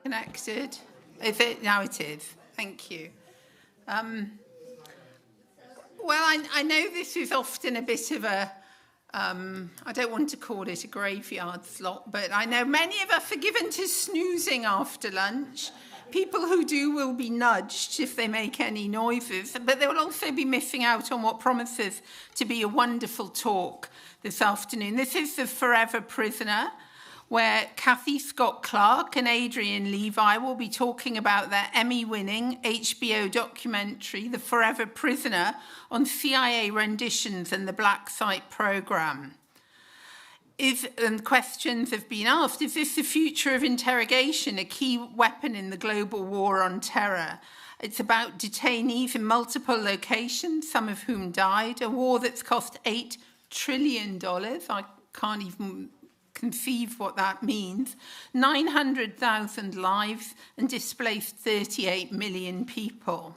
Connected. Is it? Now it is. Thank you. Well, I know this is often a bit of a, I don't want to call it a graveyard slot, but I know many of us are given to snoozing after lunch. People who do will be nudged if they make any noises, but they will also be missing out on what promises to be a wonderful talk this afternoon. This is The Forever Prisoner, where Cathy, Clarke and Adrian Levy will be talking about their Emmy-winning HBO documentary, The Forever Prisoner, on CIA renditions and the Black Site programme. And questions have been asked, is this the future of interrogation, a key weapon in the global war on terror? It's about detainees in multiple locations, some of whom died, a war that's cost $8 trillion. I can't even conceive what that means. 900,000 lives and displaced 38 million people.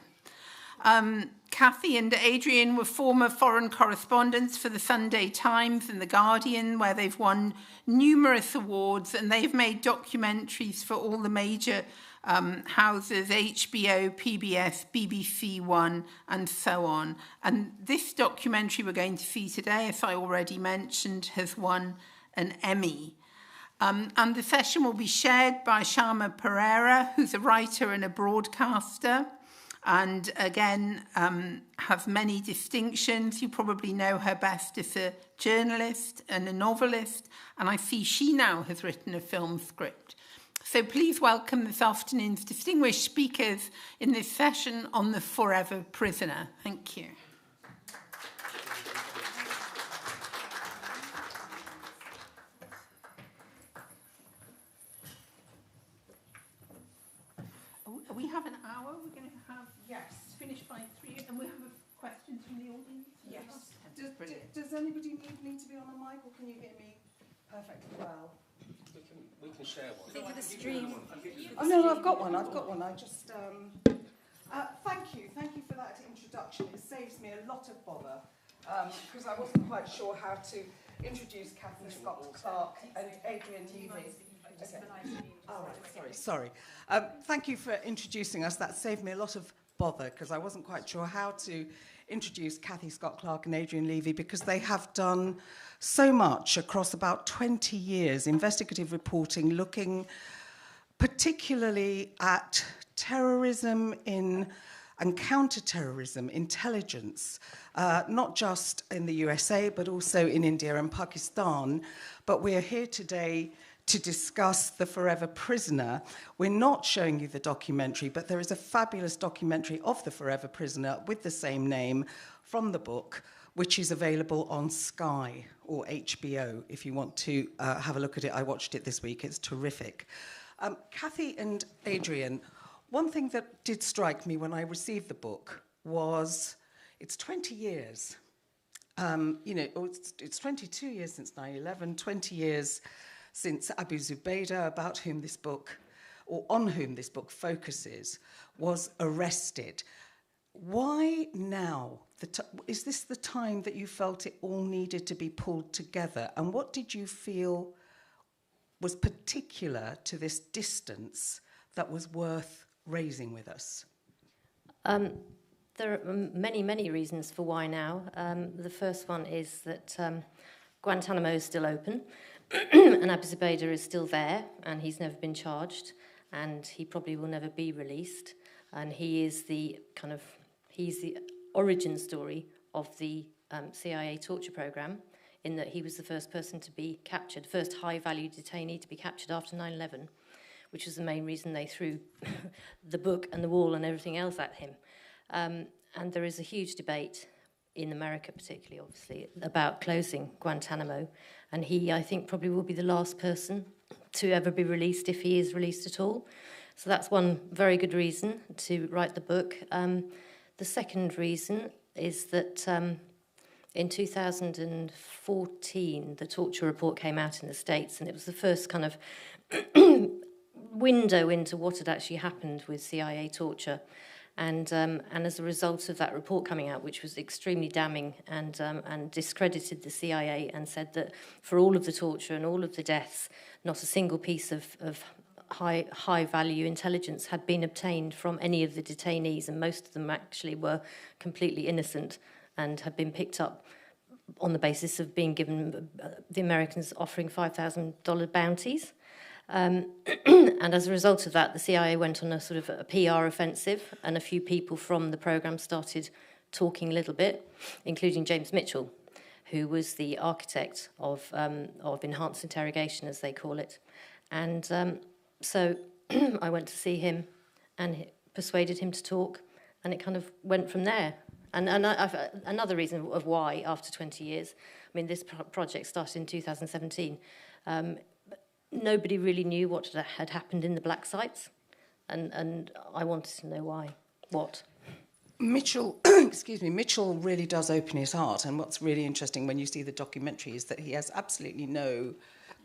Cathy and Adrian were former foreign correspondents for the Sunday Times and The Guardian, where they've won numerous awards, and they've made documentaries for all the major houses, HBO, PBS, BBC One, and so on. And this documentary we're going to see today, as I already mentioned, has won an Emmy. And the session will be shared by Shyama Perera, who's a writer and a broadcaster, and again has many distinctions. You probably know her best as a journalist and a novelist, and I see she now has written a film script. So please welcome this afternoon's distinguished speakers in this session on The Forever Prisoner. Thank you. We have an hour. We're going to have finish by 3, and we have questions from the audience. Yes. Does anybody need to be on a mic, or can you hear me perfectly well? We can share one. Think of the stream. Oh no, I've got one. I just thank you for that introduction. It saves me a lot of bother because I wasn't quite sure how to introduce Cathy, Clarke and Adrian Levy. Okay. Oh, right. Sorry. Thank you for introducing us. That saved me a lot of bother because I wasn't quite sure how to introduce Cathy, Clarke and Adrian Levy because they have done so much across about 20 years, investigative reporting, looking particularly at terrorism and counter-terrorism intelligence, not just in the USA, but also in India and Pakistan. But we're here today to discuss The Forever Prisoner. We're not showing you the documentary, but there is a fabulous documentary of The Forever Prisoner with the same name from the book, which is available on Sky or HBO if you want to have a look at it. I watched it this week. It's terrific. Cathy and Adrian, one thing that did strike me when I received the book was it's 20 years. It's 22 years since 9/11, 20 years since Abu Zubaydah, about whom this book, or on whom this book focuses, was arrested. Why now? Is this the time that you felt it all needed to be pulled together? And what did you feel was particular to this distance that was worth raising with us? There are many, many reasons for why now. The first one is that Guantanamo is still open. And Abu Zubaydah is still there, and he's never been charged, and he probably will never be released. And he is he's the origin story of the CIA torture program, in that he was the first person to be captured, first high-value detainee to be captured after 9/11, which was the main reason they threw the book and the wall and everything else at him. And there is a huge debate in America particularly, obviously, about closing Guantanamo. And he, I think, probably will be the last person to ever be released if he is released at all. So that's one very good reason to write the book. The second reason is that in 2014, the torture report came out in the States, and it was the first kind of window into what had actually happened with CIA torture. And as a result of that report coming out, which was extremely damning and discredited the CIA and said that for all of the torture and all of the deaths, not a single piece of high value intelligence had been obtained from any of the detainees, and most of them actually were completely innocent and had been picked up on the basis of being given the Americans offering $5,000 bounties. And as a result of that, the CIA went on a sort of a PR offensive, and a few people from the program started talking a little bit, including James Mitchell, who was the architect of enhanced interrogation, as they call it. And so I went to see him and persuaded him to talk, and it kind of went from there. And another reason of why, after 20 years, I mean, this project started in 2017. Nobody really knew what had happened in the black sites, and I wanted to know why. What? Mitchell, Mitchell really does open his heart, and what's really interesting when you see the documentary is that he has absolutely no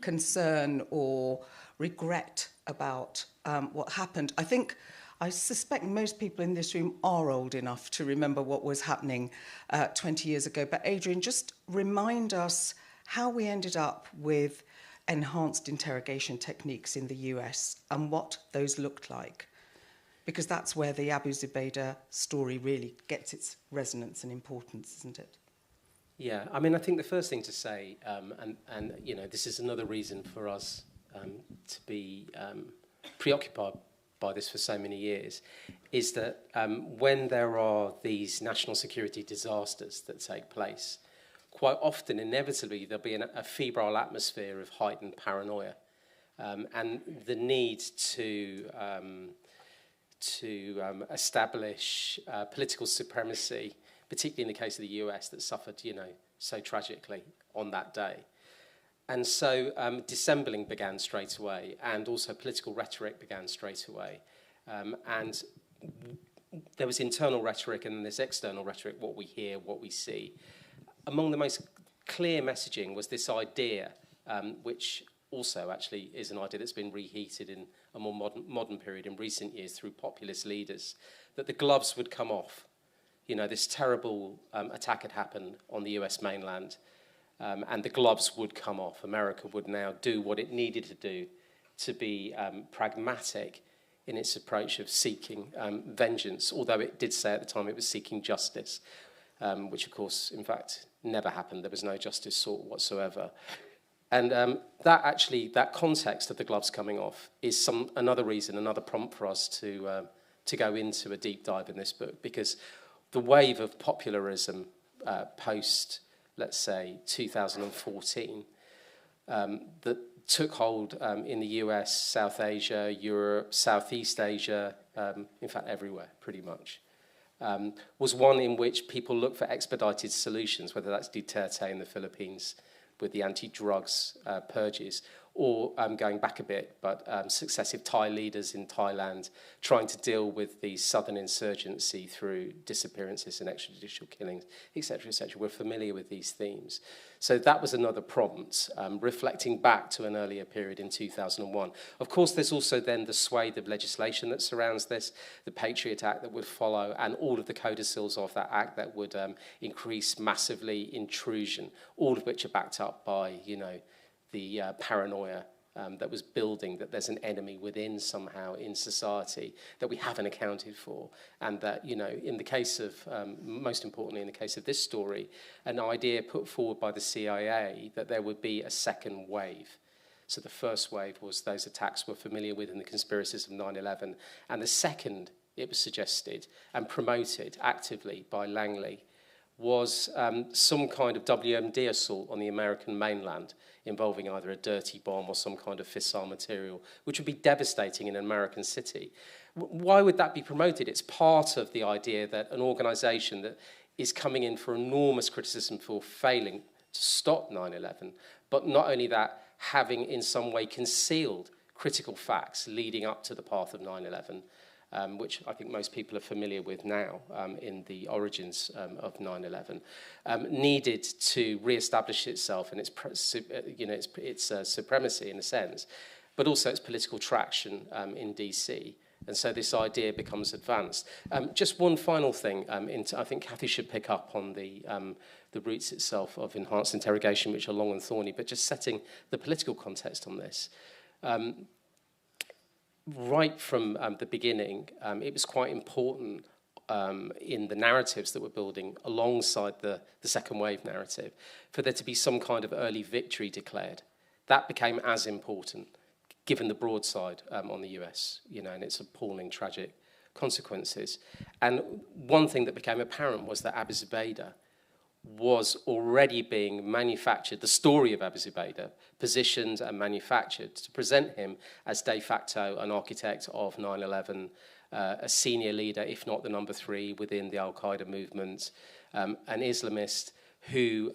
concern or regret about what happened. I suspect most people in this room are old enough to remember what was happening 20 years ago. But Adrian, just remind us how we ended up with enhanced interrogation techniques in the US and what those looked like. Because that's where the Abu Zubaydah story really gets its resonance and importance, isn't it? Yeah, I mean, I think the first thing to say, and you know, this is another reason for us to be preoccupied by this for so many years, is that when there are these national security disasters that take place, quite often, inevitably, there'll be a febrile atmosphere of heightened paranoia, and the need to establish political supremacy, particularly in the case of the US that suffered, you know, so tragically on that day. And so dissembling began straight away, and also political rhetoric began straight away. And there was internal rhetoric and there's external rhetoric, what we hear, what we see. Among the most clear messaging was this idea, which also actually is an idea that's been reheated in a more modern period in recent years through populist leaders, that the gloves would come off. You know, this terrible attack had happened on the US mainland, and the gloves would come off. America would now do what it needed to do to be pragmatic in its approach of seeking vengeance, although it did say at the time it was seeking justice, which, of course, in fact, never happened. There was no justice sought whatsoever. And that context of the gloves coming off is another reason, another prompt for us to go into a deep dive in this book, because the wave of popularism post, let's say, 2014, that took hold in the US, South Asia, Europe, Southeast Asia, in fact, everywhere, pretty much, was one in which people look for expedited solutions, whether that's Duterte in the Philippines with the anti-drugs purges, or going back a bit, but successive Thai leaders in Thailand trying to deal with the southern insurgency through disappearances and extrajudicial killings, etc., etc. We're familiar with these themes. So that was another prompt, reflecting back to an earlier period in 2001. Of course, there's also then the swathe of legislation that surrounds this, the Patriot Act that would follow, and all of the codicils of that act that would increase massively intrusion, all of which are backed up by, you know, the paranoia that was building, that there's an enemy within somehow in society that we haven't accounted for. And that, you know, in the case of, most importantly in the case of this story, an idea put forward by the CIA that there would be a second wave. So the first wave was those attacks we're familiar with in the conspiracies of 9/11. And the second, it was suggested and promoted actively by Langley, was some kind of WMD assault on the American mainland involving either a dirty bomb or some kind of fissile material, which would be devastating in an American city. Why would that be promoted? It's part of the idea that an organisation that is coming in for enormous criticism for failing to stop 9/11, but not only that, having in some way concealed critical facts leading up to the path of 9/11, which I think most people are familiar with now in the origins of 9/11, needed to re-establish itself and its supremacy in a sense, but also its political traction in DC. And so this idea becomes advanced. Just one final thing, I think Cathy should pick up on the roots itself of enhanced interrogation, which are long and thorny, but just setting the political context on this. right from the beginning, it was quite important in the narratives that we're building alongside the second wave narrative for there to be some kind of early victory declared. That became as important, given the broadside on the US, and its appalling, tragic consequences. And one thing that became apparent was that Abu Zubaydah was already being manufactured, the story of Abu Zubaydah, positioned and manufactured to present him as de facto an architect of 9/11, a senior leader, if not the number 3 within the Al-Qaeda movement, an Islamist who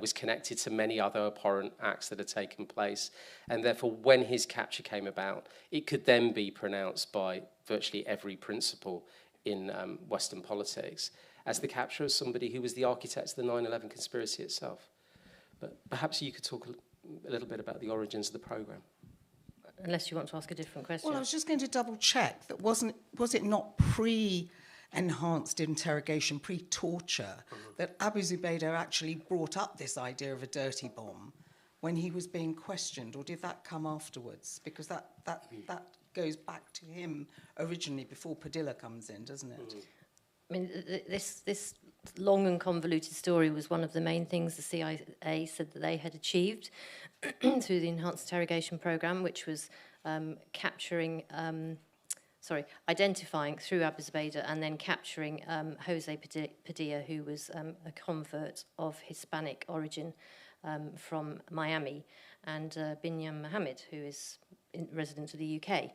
was connected to many other abhorrent acts that had taken place. And therefore, when his capture came about, it could then be pronounced by virtually every principle in Western politics as the capture of somebody who was the architect of the 9/11 conspiracy itself. But perhaps you could talk a little bit about the origins of the programme. Unless you want to ask a different question. Well, I was just going to double check that was it not pre-enhanced interrogation, pre-torture, that Abu Zubaydah actually brought up this idea of a dirty bomb when he was being questioned, or did that come afterwards? Because that goes back to him originally before Padilla comes in, doesn't it? I mean, this long and convoluted story was one of the main things the CIA said that they had achieved through the enhanced interrogation program, which was identifying through Abu Zubaydah and then capturing Jose Padilla, who was a convert of Hispanic origin from Miami, and Binyam Mohammed, who is resident of the UK.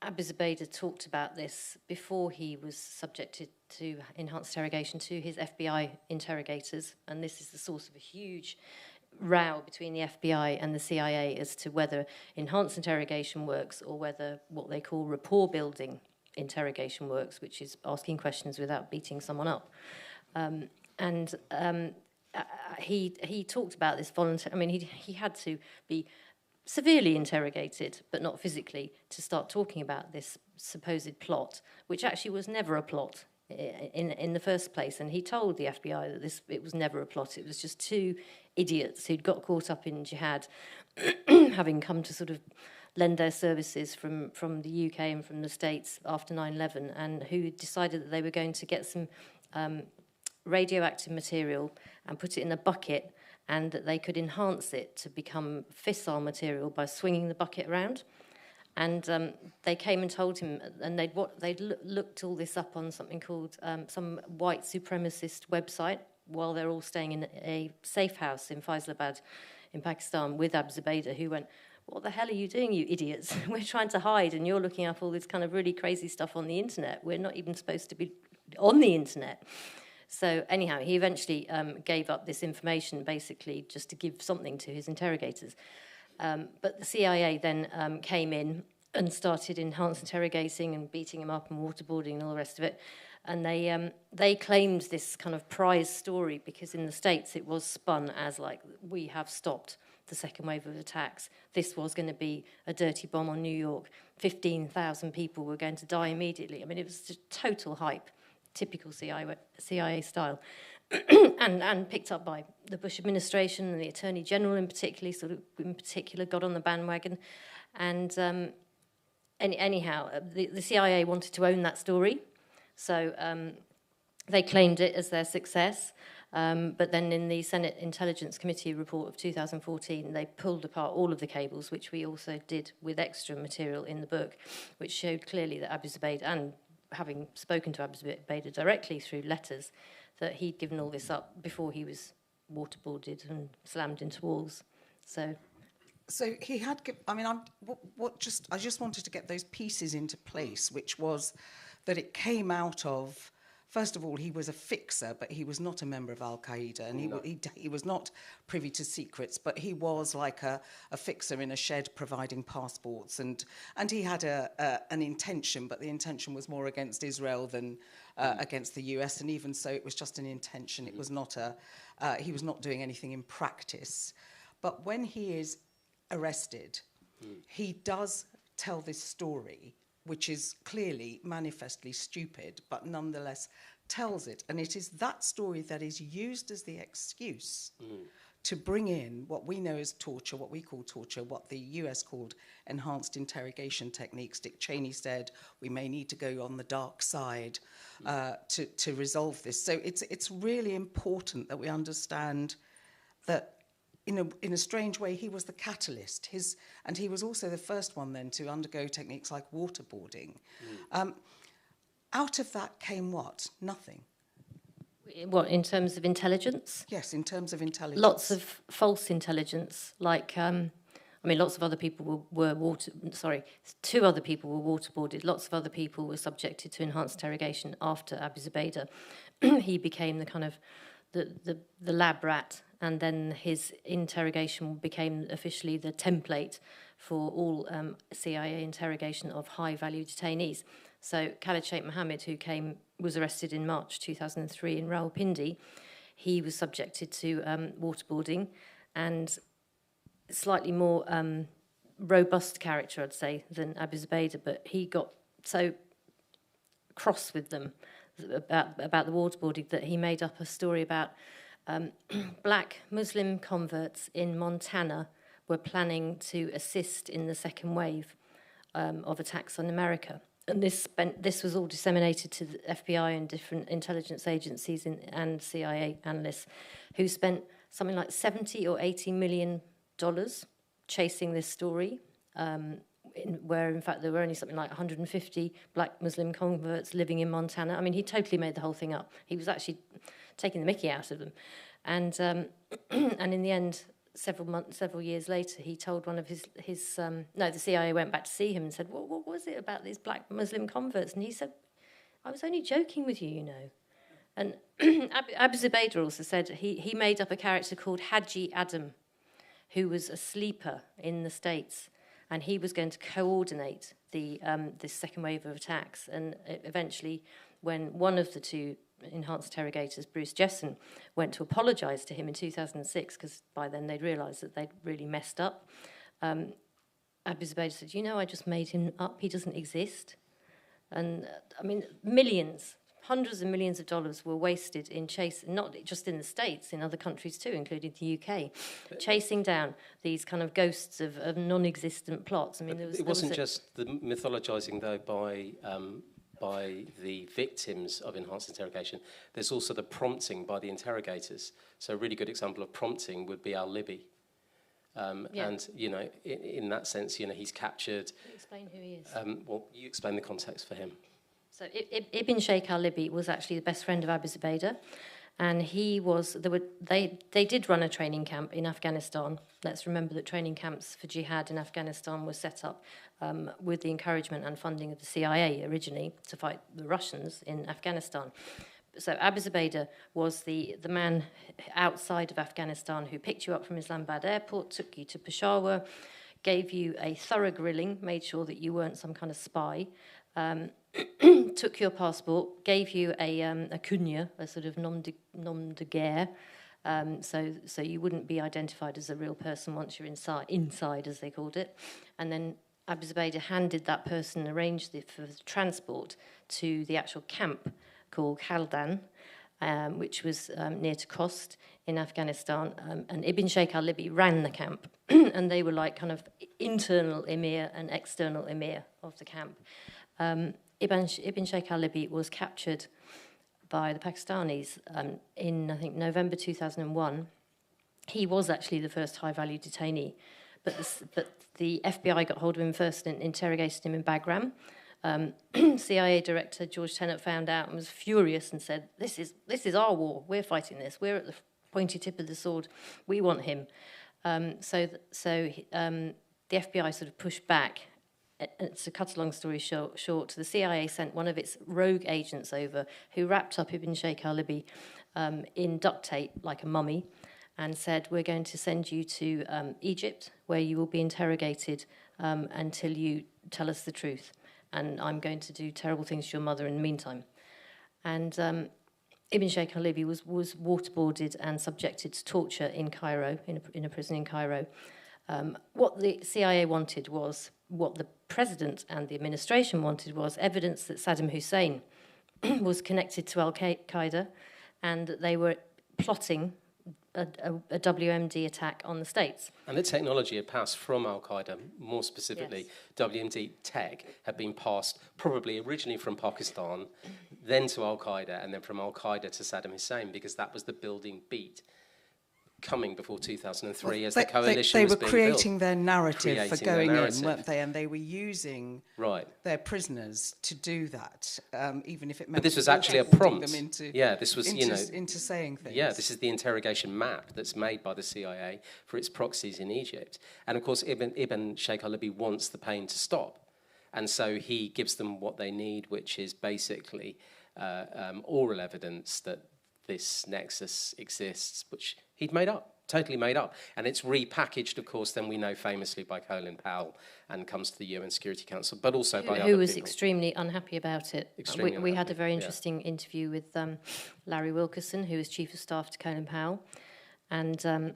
Abu Zubaydah talked about this before he was subjected to enhanced interrogation to his FBI interrogators, and this is the source of a huge row between the FBI and the CIA as to whether enhanced interrogation works or whether what they call rapport-building interrogation works, which is asking questions without beating someone up. He talked about this voluntary. I mean, he had to be severely interrogated, but not physically, to start talking about this supposed plot, which actually was never a plot in the first place. And he told the FBI that it was never a plot. It was just 2 idiots who'd got caught up in jihad, having come to sort of lend their services from the UK and from the States after 9/11, and who decided that they were going to get some radioactive material and put it in a bucket, and that they could enhance it to become fissile material by swinging the bucket around. And they came and told him, and they'd looked all this up on something called some white supremacist website while they're all staying in a safe house in Faisalabad in Pakistan with Abu Zubaydah, who went, "What the hell are you doing, you idiots? We're trying to hide, and you're looking up all this kind of really crazy stuff on the internet. We're not even supposed to be on the internet." So anyhow, he eventually gave up this information, basically just to give something to his interrogators. But the CIA then came in and started enhanced interrogating and beating him up and waterboarding and all the rest of it. And they claimed this kind of prize story because in the States it was spun as like, we have stopped the second wave of attacks. This was going to be a dirty bomb on New York. 15,000 people were going to die immediately. I mean, it was just total hype. Typical CIA style, and picked up by the Bush administration and the Attorney General in particular got on the bandwagon. And anyhow, the CIA wanted to own that story, so they claimed it as their success. But then in the Senate Intelligence Committee report of 2014, they pulled apart all of the cables, which we also did with extra material in the book, which showed clearly that Abu Zubaydah, and having spoken to Abu Zubaydah directly through letters, that he'd given all this up before he was waterboarded and slammed into walls. So he had. I mean, I just wanted to get those pieces into place, which was that it came out of. First of all, he was a fixer, but he was not a member of Al-Qaeda, and he was not privy to secrets, but he was like a fixer in a shed providing passports, and he had an intention, but the intention was more against Israel than against the US, and even so, it was just an intention. It was not he was not doing anything in practice. But when he is arrested, he does tell this story, which is clearly manifestly stupid, but nonetheless tells it. And it is that story that is used as the excuse to bring in what we know as torture, what we call torture, what the US called enhanced interrogation techniques. Dick Cheney said we may need to go on the dark side to resolve this. So it's really important that we understand that in a strange way, he was the catalyst. And he was also the first one then to undergo techniques like waterboarding. Out of that came what? Nothing. What, in terms of intelligence? Yes, in terms of intelligence. Lots of false intelligence, like, lots of other people two other people were waterboarded. Lots of other people were subjected to enhanced interrogation after Abu Zubaydah. He became the kind of the lab rat, and then his interrogation became officially the template for all CIA interrogation of high-value detainees. So Khalid Sheikh Mohammed, who was arrested in March 2003 in Rawalpindi, he was subjected to waterboarding, and slightly more robust character, I'd say, than Abu Zubaydah, but he got so cross with them about the waterboarding that he made up a story about black Muslim converts in Montana were planning to assist in the second wave of attacks on America. And this was all disseminated to the FBI and different intelligence agencies and CIA analysts, who spent something like $70 or $80 million chasing this story, where in fact there were only something like 150 black Muslim converts living in Montana. I mean, he totally made the whole thing up. He was actually taking the mickey out of them, and in the end, several years later, he told one of the CIA went back to see him and said, what was it about these black Muslim converts? And he said, I was only joking with you, you know. And Abu Zubaydah also said he made up a character called Haji Adam, who was a sleeper in the States, and he was going to coordinate this second wave of attacks. And eventually, when one of the two enhanced interrogators, Bruce Jessen, went to apologise to him in 2006, because by then they'd realised that they'd really messed up. Abu Zubaydah said, I just made him up, he doesn't exist. And, hundreds of millions of dollars were wasted in not just in the States, in other countries too, including the UK, chasing down these kind of ghosts of non-existent plots. It wasn't just the mythologising, though, by the victims of enhanced interrogation. There's also the prompting by the interrogators. So a really good example of prompting would be al-Libi. And, in that sense, he's captured... Explain who he is. Well, you explain the context for him. So Ibn Sheikh al-Libi was actually the best friend of Abu Zubaydah, and they did run a training camp in Afghanistan. Let's remember that training camps for jihad in Afghanistan were set up with the encouragement and funding of the CIA originally to fight the Russians in Afghanistan. So Abu Zubaydah was the man outside of Afghanistan who picked you up from Islamabad airport, took you to Peshawar, gave you a thorough grilling, made sure that you weren't some kind of spy, took your passport, gave you a kunya, a sort of nom de guerre, so you wouldn't be identified as a real person once you're inside, as they called it. And then Abu Zubaydah handed that person, arranged for the transport to the actual camp called Khaldan, which was near to Khost in Afghanistan. And Ibn Sheikh al-Libi ran the camp, and they were like kind of internal emir and external emir of the camp. Ibn Sheikh al-Libi was captured by the Pakistanis in, I think, November 2001. He was actually the first high-value detainee, but the FBI got hold of him first and interrogated him in Bagram. CIA Director George Tenet found out and was furious and said, "This is our war. We're fighting this. We're at the pointy tip of the sword. We want him." So the FBI sort of pushed back. To cut a long story short, the CIA sent one of its rogue agents over who wrapped up Ibn Sheikh al-Libi in duct tape like a mummy and said, "We're going to send you to Egypt, where you will be interrogated until you tell us the truth. And I'm going to do terrible things to your mother in the meantime." And Ibn Sheikh al-Libi was waterboarded and subjected to torture in Cairo, in a prison in Cairo. What the CIA wanted was, what the president and the administration wanted was evidence that Saddam Hussein was connected to Al-Qaeda and that they were plotting a WMD attack on the States. And the technology had passed from Al-Qaeda, more specifically, yes. WMD tech had been passed probably originally from Pakistan, then to Al-Qaeda, and then from Al-Qaeda to Saddam Hussein, because that was the building beat coming before 2003 as the coalition was being built. They were creating their narrative for going in, weren't they? And they were using their prisoners to do that, even if it meant... But this was actually a prompt. Them into, this was, into saying things. Yeah, this is the interrogation map that's made by the CIA for its proxies in Egypt. And, of course, Ibn Sheikh al-Libi wants the pain to stop. And so he gives them what they need, which is basically oral evidence that this nexus exists, which he'd made up, totally made up. And it's repackaged, of course, then we know famously by Colin Powell and comes to the UN Security Council, but also by other people. Who was extremely unhappy about it. We had a very interesting interview with Larry Wilkerson, who was Chief of Staff to Colin Powell. And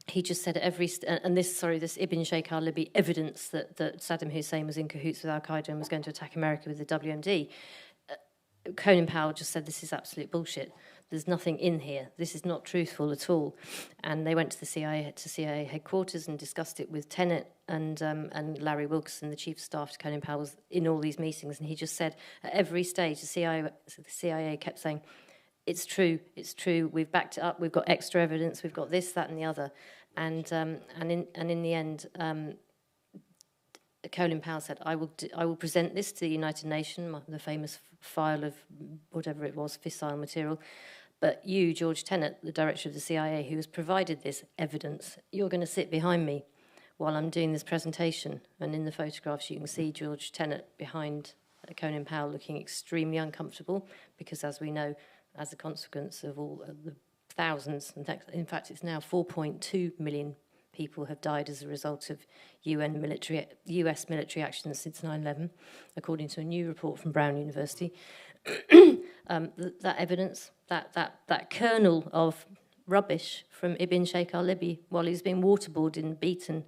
he just said this Ibn Sheikh al-Libi evidence that Saddam Hussein was in cahoots with Al-Qaeda and was going to attack America with the WMD. Colin Powell just said this is absolute bullshit. There's nothing in here. This is not truthful at all. And they went to the CIA headquarters and discussed it with Tenet and Larry Wilkerson, the Chief of Staff to Colin Powell, was in all these meetings. And he just said at every stage, the CIA kept saying, it's true, we've backed it up, we've got extra evidence, we've got this, that, and the other. And in the end, Colin Powell said, I will present this to the United Nations, the famous file of whatever it was, fissile material. But you, George Tenet, the director of the CIA, who has provided this evidence, you're going to sit behind me while I'm doing this presentation. And in the photographs, you can see George Tenet behind Colin Powell looking extremely uncomfortable, because as we know, as a consequence of all the thousands, in fact, it's now 4.2 million people have died as a result of US military actions since 9/11, according to a new report from Brown University. That evidence, that kernel of rubbish from Ibn Sheikh al-Libi while he's been waterboarded and beaten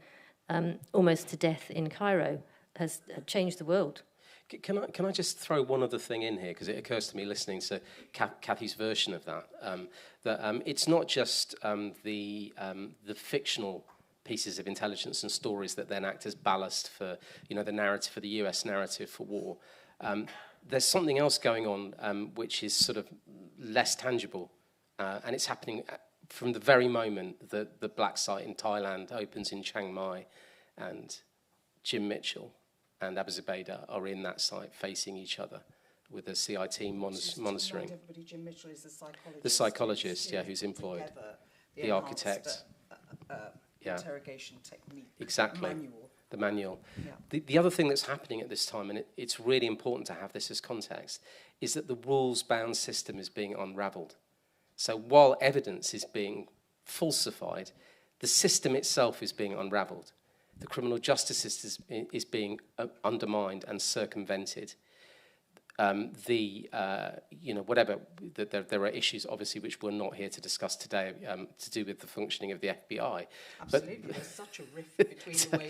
almost to death in Cairo has changed the world. Can I just throw one other thing in here, because it occurs to me listening to Cathy's version of that, that it's not just the fictional pieces of intelligence and stories that then act as ballast for the narrative, for the US narrative for war. There's something else going on which is sort of less tangible, and it's happening from the very moment that the black site in Thailand opens in Chiang Mai, and Jim Mitchell and Abu Zubaydah are in that site facing each other with the CI team monitoring. Jim Mitchell is the psychologist, who's employed. The architect. Interrogation technique. Exactly. Manual. The manual. Yeah. The other thing that's happening at this time, and it's really important to have this as context, is that the rules-bound system is being unravelled. So while evidence is being falsified, the system itself is being unravelled. The criminal justice system is being undermined and circumvented. There are issues, obviously, which we're not here to discuss today, to do with the functioning of the FBI. Absolutely, there's such a rift between the way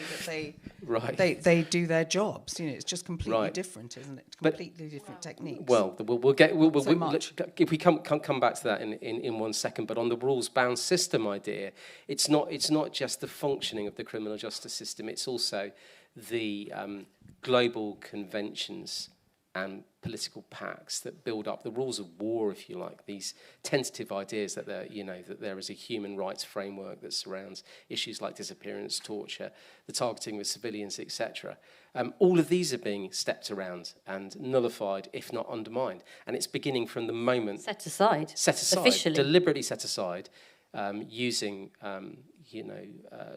that they do their jobs. It's just completely different, isn't it? Completely different techniques. Well, if we come back to that in 1 second. But on the rules-bound system idea, it's not just the functioning of the criminal justice system. It's also the global conventions and political pacts that build up the rules of war, if you like, these tentative ideas that there is a human rights framework that surrounds issues like disappearance, torture, the targeting of civilians, etc. All of these are being stepped around and nullified, if not undermined. And it's beginning from the moment... Set aside, officially. Deliberately set aside, using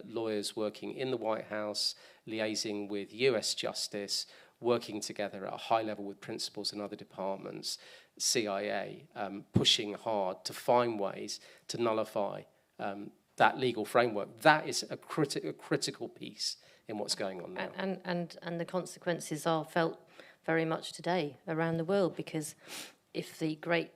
lawyers working in the White House, liaising with US justice, working together at a high level with principals in other departments, CIA, pushing hard to find ways to nullify that legal framework. That is a critical piece in what's going on now. And the consequences are felt very much today around the world, because if the great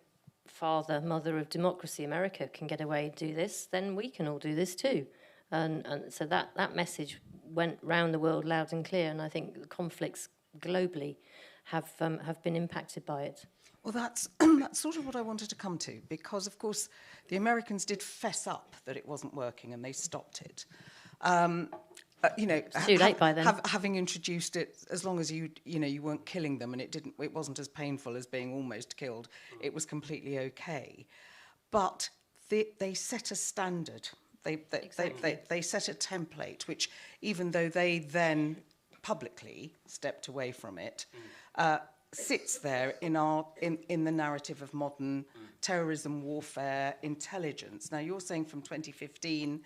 mother of democracy, America, can get away and do this, then we can all do this too. And so that message went round the world loud and clear, and I think the conflicts globally have been impacted by it. Well, that's sort of what I wanted to come to, because, of course, the Americans did fess up that it wasn't working and they stopped it. It's too late by then. Having introduced it, as long as you weren't killing them and it wasn't as painful as being almost killed, it was completely okay. But they set a standard. They set a template, which, even though they then publicly stepped away from it, sits there in the narrative of modern terrorism, warfare, intelligence. Now, you're saying from 2015,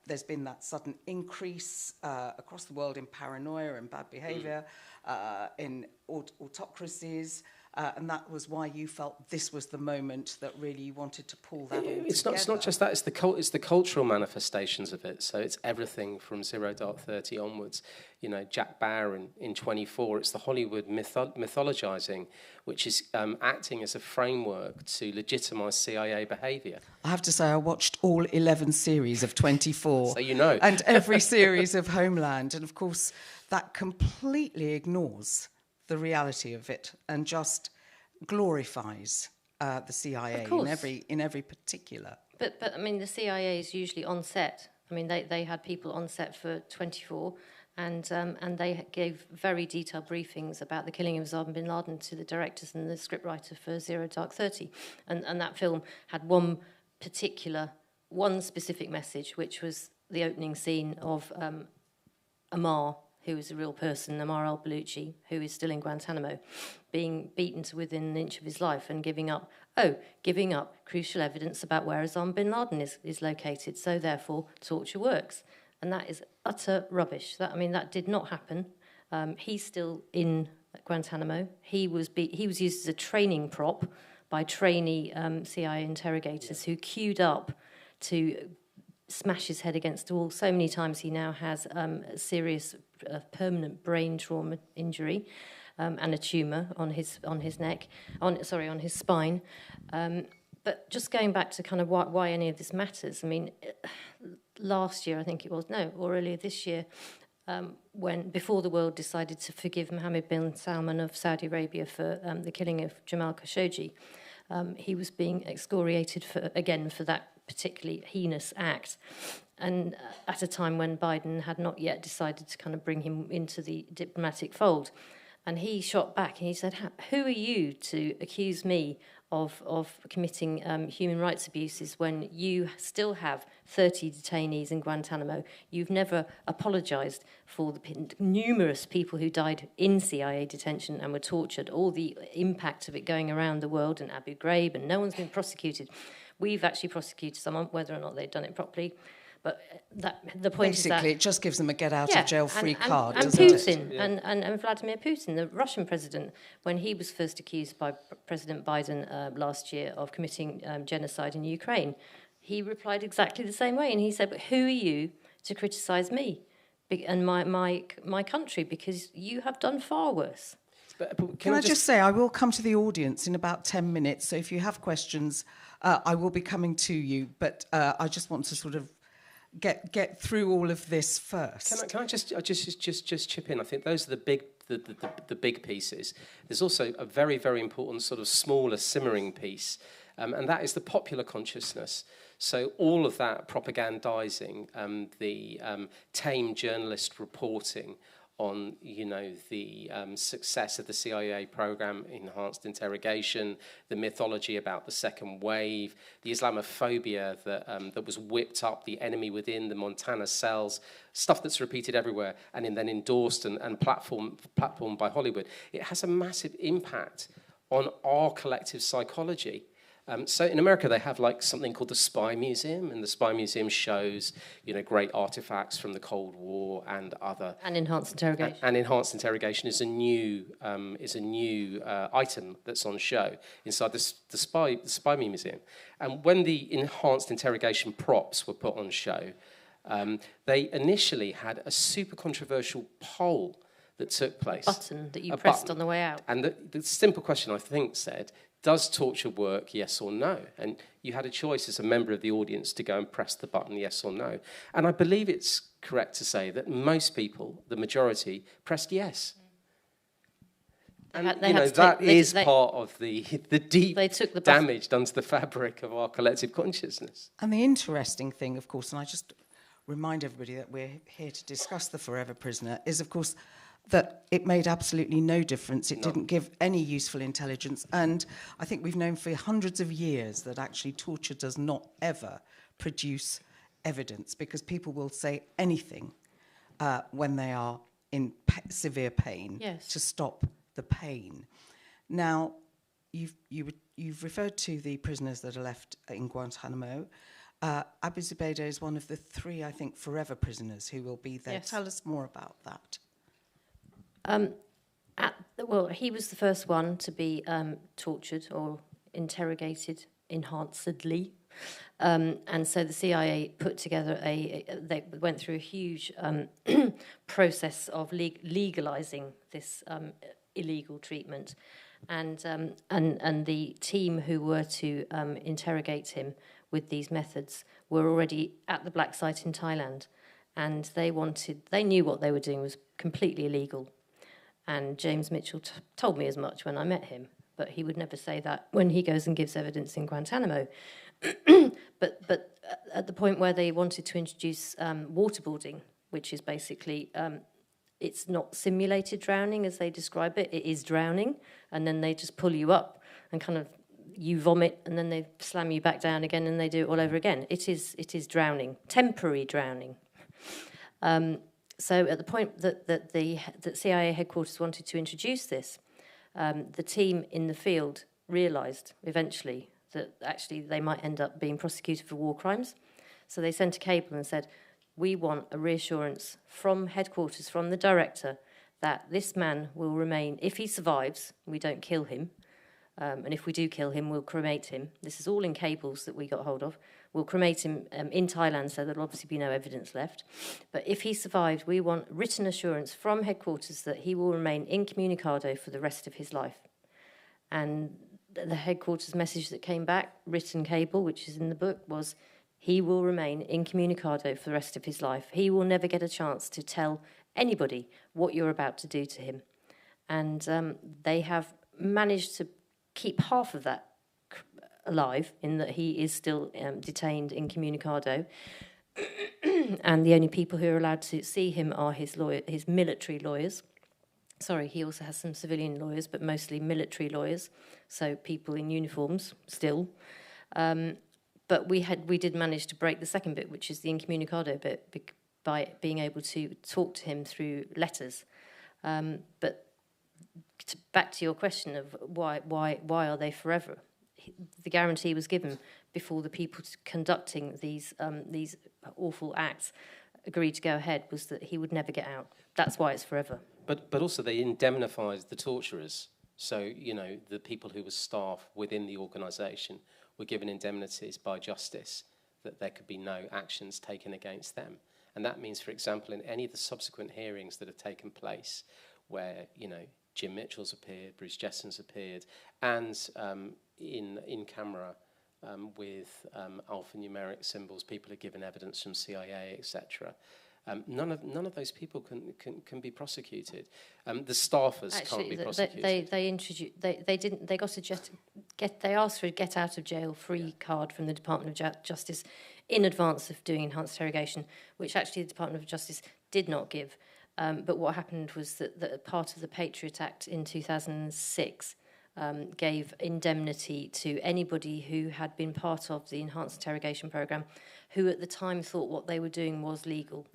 there's been that sudden increase across the world in paranoia and bad behaviour, in autocracies, and that was why you felt this was the moment that really you wanted to pull that all together. It's not just that, it's the cultural manifestations of it. So it's everything from Zero Dark 30 onwards. You know, Jack Bauer in 24, it's the Hollywood mythologizing, which is acting as a framework to legitimize CIA behavior. I have to say, I watched all 11 series of 24. So you know. And every series of Homeland. And, of course, that completely ignores the reality of it and just glorifies the CIA in every particular. But I mean, the CIA is usually on set. I mean, they had people on set for 24, and they gave very detailed briefings about the killing of Osama bin Laden to the directors and the scriptwriter for Zero Dark 30. And that film had one specific message, which was the opening scene of Ammar, who is a real person, Ammar al-Baluchi, who is still in Guantanamo, being beaten to within an inch of his life and giving up crucial evidence about where Osama bin Laden is located. So therefore, torture works. And that is utter rubbish. That did not happen. He's still in Guantanamo. He was used as a training prop by trainee CIA interrogators who queued up to smash his head against the wall so many times. He now has a serious permanent brain trauma injury and a tumour on his spine. But just going back to kind of why any of this matters, I mean, last year, I think it was, or earlier this year, before the world decided to forgive Mohammed bin Salman of Saudi Arabia for the killing of Jamal Khashoggi, he was being excoriated for that particularly heinous act, and at a time when Biden had not yet decided to kind of bring him into the diplomatic fold. And he shot back and he said, who are you to accuse me of committing human rights abuses when you still have 30 detainees in Guantanamo? You've never apologised for the numerous people who died in CIA detention and were tortured, all the impact of it going around the world, and Abu Ghraib, and no one's been prosecuted. We've actually prosecuted someone, whether or not they've done it properly. But the point is that... Basically, it just gives them a get-out-of-jail-free card, and doesn't Putin, it? And Vladimir Putin, the Russian president, when he was first accused by President Biden last year of committing genocide in Ukraine, he replied exactly the same way. And he said, but who are you to criticise me and my country? Because you have done far worse. But can I just say, I will come to the audience in about 10 minutes. So if you have questions, I will be coming to you. But I just want to sort of get through all of this first. Can I just chip in? I think those are the big pieces. There's also a very, very important sort of smaller simmering piece, and that is the popular consciousness. So all of that propagandizing, the tame journalist reporting on, the success of the CIA program, enhanced interrogation, the mythology about the second wave, the Islamophobia that was whipped up, the enemy within, the Montana cells, stuff that's repeated everywhere and then endorsed and platformed by Hollywood. It has a massive impact on our collective psychology. So in America, they have something called the Spy Museum, and the Spy Museum shows, great artifacts from the Cold War and other. And enhanced interrogation. And enhanced interrogation is a new item that's on show inside the Spy Museum. And when the enhanced interrogation props were put on show, they initially had a super controversial poll that took place. Button that you pressed on the way out. And the simple question, I think, said, does torture work, yes or no? And you had a choice as a member of the audience to go and press the button yes or no. And I believe it's correct to say that most people, the majority, pressed yes. And They had to that take- is they- part of the deep They took the damage done to the fabric of our collective consciousness. And the interesting thing, of course, and I just remind everybody that we're here to discuss the forever prisoner, is, of course, that it made absolutely no difference. It didn't give any useful intelligence. And I think we've known for hundreds of years that actually torture does not ever produce evidence, because people will say anything when they are in severe pain to stop the pain. Now, you've referred to the prisoners that are left in Guantanamo. Abu Zubaydah is one of the 3, I think, forever prisoners who will be there. Yes. Tell us more about that. Well, he was the first one to be tortured or interrogated enhancedly. And so the CIA put together they went through a huge process of legalizing this illegal treatment. And the team who were to interrogate him with these methods were already at the black site in Thailand. And they knew what they were doing was completely illegal. And James Mitchell told me as much when I met him, but he would never say that when he goes and gives evidence in Guantanamo. But at the point where they wanted to introduce waterboarding, which is basically, it's not simulated drowning as they describe it, it is drowning, and then they just pull you up and kind of, you vomit, and then they slam you back down again, and they do it all over again. It is drowning, temporary drowning. So at the point that CIA headquarters wanted to introduce this, the team in the field realised eventually that actually they might end up being prosecuted for war crimes. So they sent a cable and said, we want a reassurance from headquarters, from the director, that this man will remain, if he survives, we don't kill him, and if we do kill him, we'll cremate him. This is all in cables that we got hold of. We'll cremate him in Thailand, so there'll obviously be no evidence left. But if he survives, we want written assurance from headquarters that he will remain incommunicado for the rest of his life. And the headquarters message that came back, written cable, which is in the book, was he will remain incommunicado for the rest of his life. He will never get a chance to tell anybody what you're about to do to him. And they have managed to keep half of that alive, in that he is still detained incommunicado. And the only people who are allowed to see him are his military lawyers. Sorry, he also has some civilian lawyers, but mostly military lawyers, so people in uniforms still. But we did manage to break the second bit, which is the incommunicado bit, by being able to talk to him through letters. But back to your question of why are they forever? The guarantee was given before the people conducting these awful acts agreed to go ahead, was that he would never get out. That's why it's forever. But also they indemnified the torturers. So, the people who were staff within the organisation were given indemnities by justice, that there could be no actions taken against them. And that means, for example, in any of the subsequent hearings that have taken place where, Jim Mitchell's appeared, Bruce Jesson's appeared, and in camera with alphanumeric symbols, people are given evidence from CIA, etc. None of those people can be prosecuted. The staffers can't be prosecuted. They asked for a get out of jail free card from the Department of Justice in advance of doing enhanced interrogation, which actually the Department of Justice did not give. But what happened was that part of the Patriot Act in 2006 gave indemnity to anybody who had been part of the enhanced interrogation programme, who at the time thought what they were doing was legal,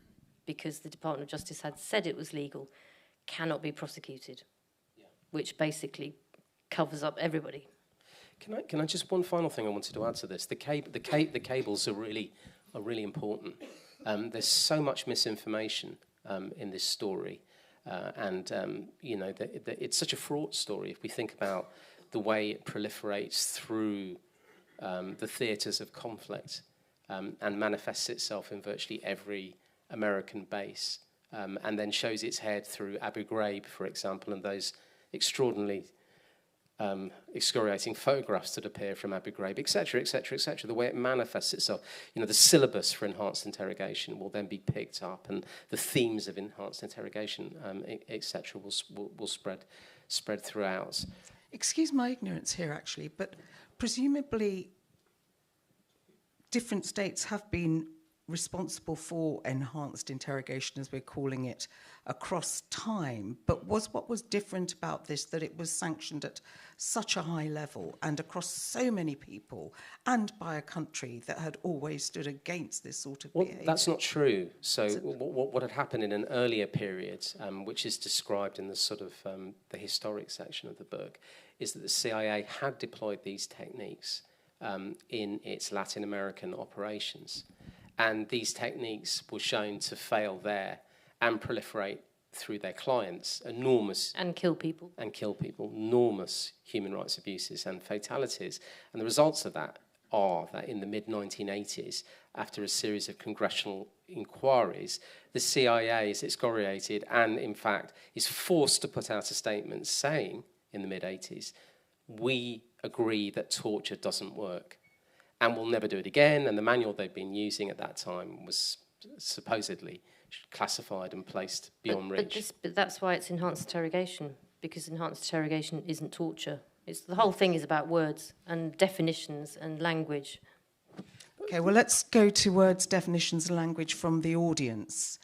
because the Department of Justice had said it was legal, cannot be prosecuted, which basically covers up everybody. Can I just, one final thing I wanted to add to this? The cables are really important. There's so much misinformation in this story, it's such a fraught story if we think about the way it proliferates through the theatres of conflict and manifests itself in virtually every American base, and then shows its head through Abu Ghraib, for example, and those extraordinarily excoriating photographs that appear from Abu Ghraib, etc., etc., etc. The way it manifests itself, the syllabus for enhanced interrogation will then be picked up, and the themes of enhanced interrogation, etc., will spread spread throughout. Excuse my ignorance here, actually, but presumably different states have been responsible for enhanced interrogation, as we're calling it, across time. But what was different about this, that it was sanctioned at such a high level and across so many people and by a country that had always stood against this sort of behaviour? That's not true. So what had happened in an earlier period, which is described in the sort of the historic section of the book, is that the CIA had deployed these techniques in its Latin American operations. And these techniques were shown to fail there and proliferate through their clients. And kill people. Enormous human rights abuses and fatalities. And the results of that are that in the mid-1980s, after a series of congressional inquiries, the CIA is excoriated and, in fact, is forced to put out a statement saying, in the mid-80s, we agree that torture doesn't work. And we'll never do it again. And the manual they'd been using at that time was supposedly classified and placed beyond reach. But that's why it's enhanced interrogation, because enhanced interrogation isn't torture. The whole thing is about words and definitions and language. Okay, well, let's go to words, definitions, and language from the audience.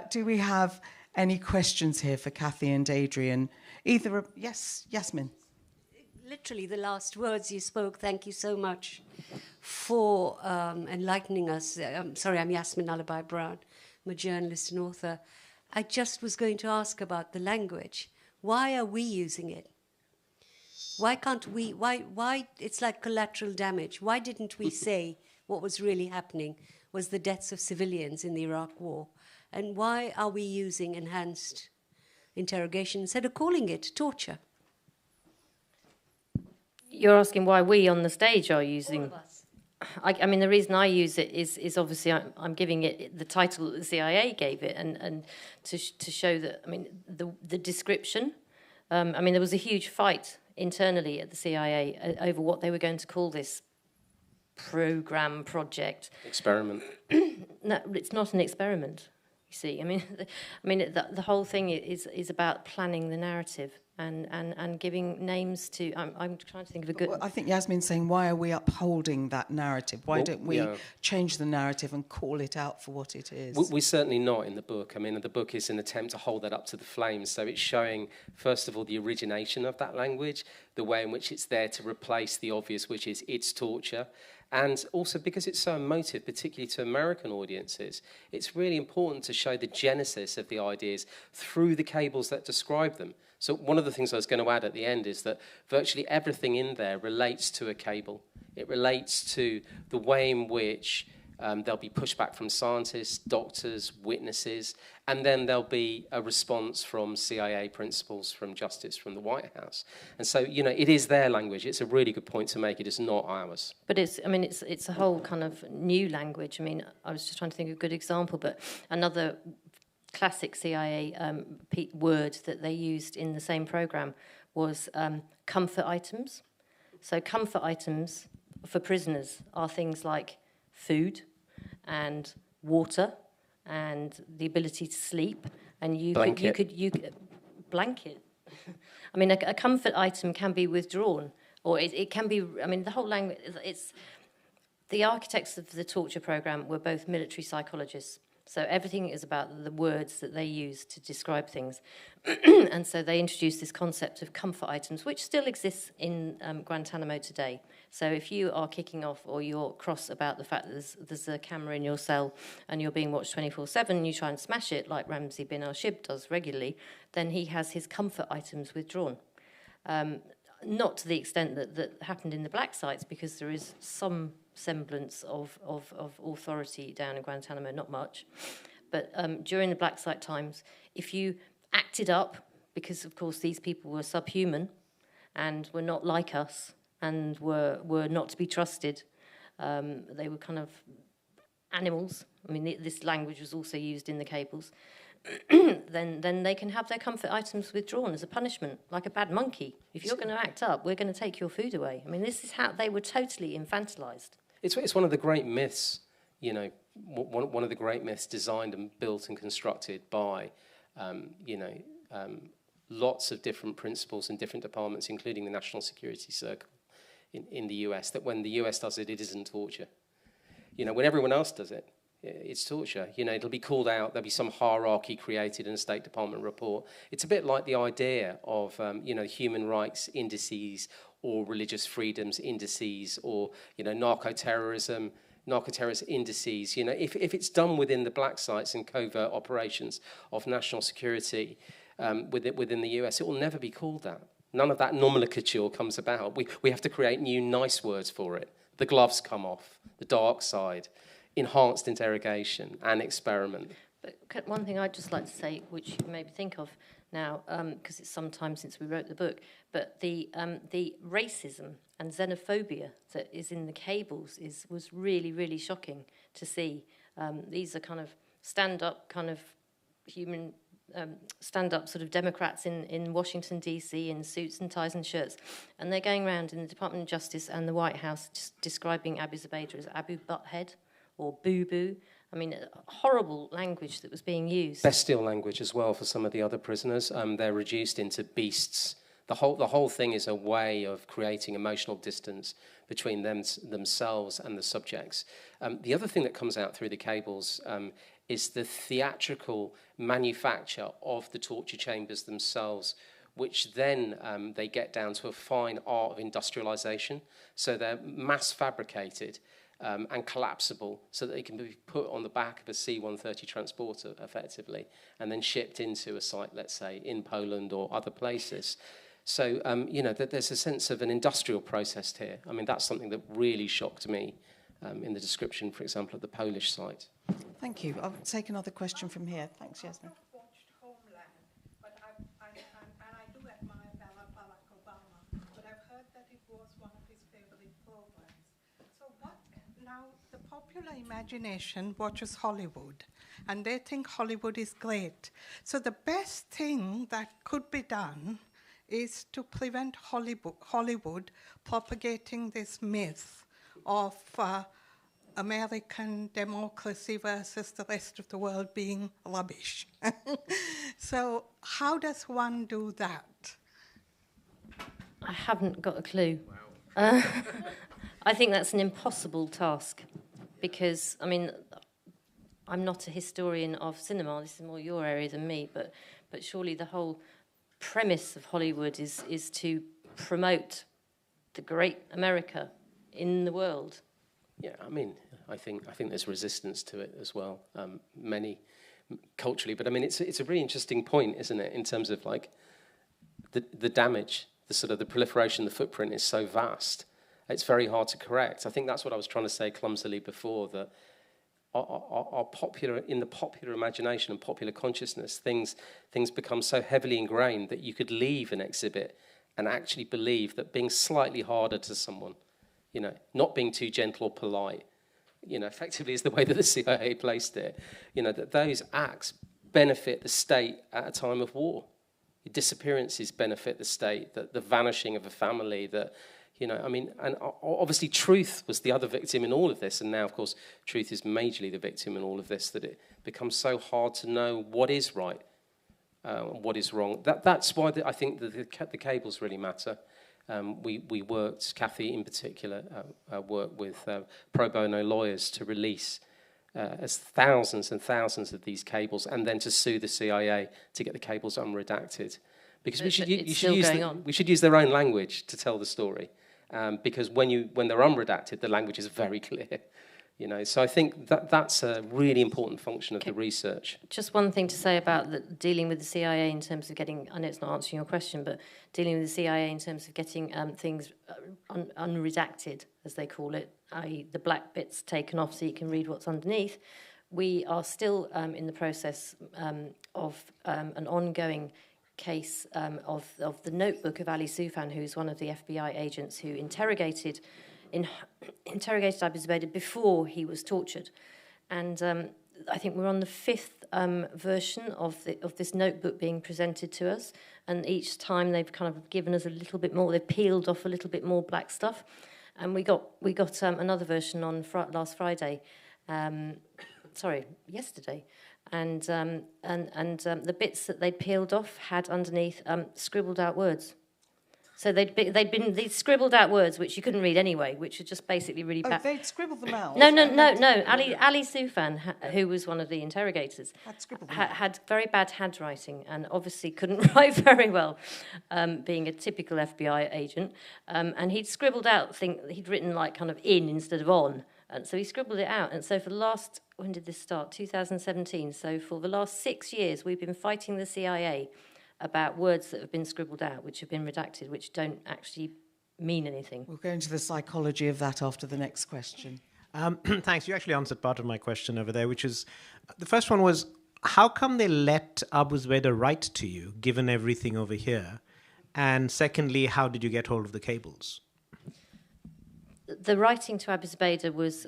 Do we have any questions here for Cathy and Adrian? Yes, Yasmin. Literally the last words you spoke. Thank you so much for enlightening us. I'm sorry, I'm Yasmin Alibi Brown. I'm a journalist and author. I just was going to ask about the language. Why are we using it? Why can't we? Why? It's like collateral damage. Why didn't we say what was really happening was the deaths of civilians in the Iraq War? And why are we using enhanced interrogation instead of calling it torture? You're asking why we on the stage are using... All of us. I mean, the reason I use it is obviously I'm giving it the title that the CIA gave it, and to show that, I mean, the description. I mean, there was a huge fight internally at the CIA over what they were going to call this project. Experiment. No, it's not an experiment. You see, I mean, the whole thing is about planning the narrative and giving names to. I'm trying to think of a good. Well, I think Yasmin's saying, why are we upholding that narrative? Why don't we change the narrative and call it out for what it is? We're certainly not in the book. I mean, the book is an attempt to hold that up to the flames. So it's showing, first of all, the origination of that language, the way in which it's there to replace the obvious, which is it's torture. And also because it's so emotive, particularly to American audiences, it's really important to show the genesis of the ideas through the cables that describe them. So one of the things I was going to add at the end is that virtually everything in there relates to a cable. It relates to the way in which there'll be pushback from scientists, doctors, witnesses, and then there'll be a response from CIA principals, from justice, from the White House. And so, you know, it is their language. It's a really good point to make. It is not ours. But it's a whole kind of new language. I mean, I was just trying to think of a good example, but another classic CIA word that they used in the same program was comfort items. So comfort items for prisoners are things like food and water and the ability to sleep, and you could blanket. I mean, a comfort item can be withdrawn, or it can be. I mean, the whole language. It's the architects of the torture program were both military psychologists. So everything is about the words that they use to describe things. And so they introduced this concept of comfort items, which still exists in Guantanamo today. So if you are kicking off or you're cross about the fact that there's a camera in your cell and you're being watched 24/7 and you try and smash it like Ramzi bin al-Shib does regularly, then he has his comfort items withdrawn. Not to the extent that happened in the black sites, because there is some semblance of authority down in Guantanamo, not much. But during the black site times, if you acted up, because of course these people were subhuman and were not like us and were not to be trusted, they were kind of animals. I mean, this language was also used in the cables. then they can have their comfort items withdrawn as a punishment, like a bad monkey. If you're going to act up, we're going to take your food away. I mean, this is how they were totally infantilized. It's one of the great myths, you know, one of the great myths designed and built and constructed by, lots of different principles in different departments, including the National Security Circle in the US, that when the US does it, it isn't torture. You know, when everyone else does it, it's torture. You know, it'll be called out. There'll be some hierarchy created in a State Department report. It's a bit like the idea of, you know, human rights indices or religious freedoms indices or, you know, narco-terrorist indices. You know, if it's done within the black sites and covert operations of national security within the US, it will never be called that. None of that nomenclature comes about. We have to create new nice words for it. The gloves come off, the dark side, enhanced interrogation and experiment. But one thing I'd just like to say, which you maybe think of now, because it's some time since we wrote the book, but the racism and xenophobia that is in the cables was really, really shocking to see. These are kind of stand-up kind of human... stand-up sort of Democrats in Washington, D.C. in suits and ties and shirts. And they're going around in the Department of Justice and the White House just describing Abu Zubaydah as Abu Butthead or Boo-Boo. I mean, horrible language that was being used. Bestial language as well for some of the other prisoners. They're reduced into beasts. The whole thing is a way of creating emotional distance between themselves and the subjects. The other thing that comes out through the cables is the theatrical manufacture of the torture chambers themselves, which then they get down to a fine art of industrialization. So they're mass fabricated and collapsible so that they can be put on the back of a C-130 transporter effectively and then shipped into a site, let's say, in Poland or other places. So, you know, there's a sense of an industrial process here. I mean, that's something that really shocked me in the description, for example, of the Polish site. Thank you. I'll take another question from here. Thanks, Yasmin. I've not watched Homeland, but I do admire Barack Obama, but I've heard that it was one of his favorite programs. So now the popular imagination watches Hollywood, and they think Hollywood is great. So the best thing that could be done is to prevent Hollywood propagating this myth of American democracy versus the rest of the world being rubbish. So how does one do that? I haven't got a clue. Wow. I think that's an impossible task because, I mean, I'm not a historian of cinema. This is more your area than me, but surely the whole premise of Hollywood is to promote the great America in the world. Yeah, I mean, I think there's resistance to it as well, many culturally. But I mean, it's a really interesting point, isn't it, in terms of like the damage, the sort of the proliferation, the footprint is so vast. It's very hard to correct. I think that's what I was trying to say clumsily before, that our popular, in the popular imagination and popular consciousness, things become so heavily ingrained that you could leave an exhibit and actually believe that being slightly harder to someone, you know, not being too gentle or polite, you know, effectively is the way that the CIA placed it, you know, that those acts benefit the state at a time of war. Disappearances benefit the state, that the vanishing of a family, that, you know, I mean, and obviously truth was the other victim in all of this, and now, of course, truth is majorly the victim in all of this, that it becomes so hard to know what is right, what is wrong. That's why I think the cables really matter. We worked, Cathy in particular, worked with pro bono lawyers to release as thousands and thousands of these cables, and then to sue the CIA to get the cables unredacted. Because we should use their own language to tell the story. Because when they're unredacted, the language is very clear. You know, so I think that's a really important function of the research. Just one thing to say about dealing with the CIA in terms of getting, I know it's not answering your question, but dealing with the CIA in terms of getting things unredacted, as they call it, i.e. the black bits taken off so you can read what's underneath. We are still in the process of an ongoing case of the notebook of Ali Soufan, who's one of the FBI agents who interrogated Abu Zubaydah before he was tortured. And I think we're on the fifth version of this notebook being presented to us, and each time they've kind of given us a little bit more, they've peeled off a little bit more black stuff. And we got another version on last Friday, yesterday, and the bits that they'd peeled off had underneath scribbled out words. So they'd scribbled out words which you couldn't read anyway, which are just basically really bad. Oh, they'd scribbled them out? No. Ali Soufan, who was one of the interrogators, had very bad handwriting and obviously couldn't write very well, being a typical FBI agent. And he'd scribbled out he'd written like kind of in instead of on. And so he scribbled it out. And so for the last, when did this start? 2017. So for the last 6 years, we've been fighting the CIA about words that have been scribbled out, which have been redacted, which don't actually mean anything. We'll go into the psychology of that after the next question. Thanks. You actually answered part of my question over there, which is, the first one was, how come they let Abu Zubaydah write to you, given everything over here? And secondly, how did you get hold of the cables? The writing to Abu Zubaydah was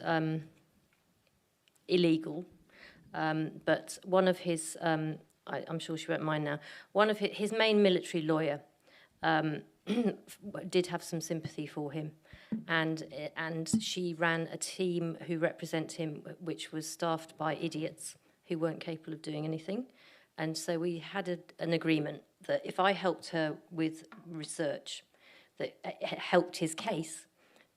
illegal, but one of his... I'm sure she won't mind now. One of his main military lawyer did have some sympathy for him, and she ran a team who represent him, which was staffed by idiots who weren't capable of doing anything. And so we had an agreement that if I helped her with research, that it helped his case,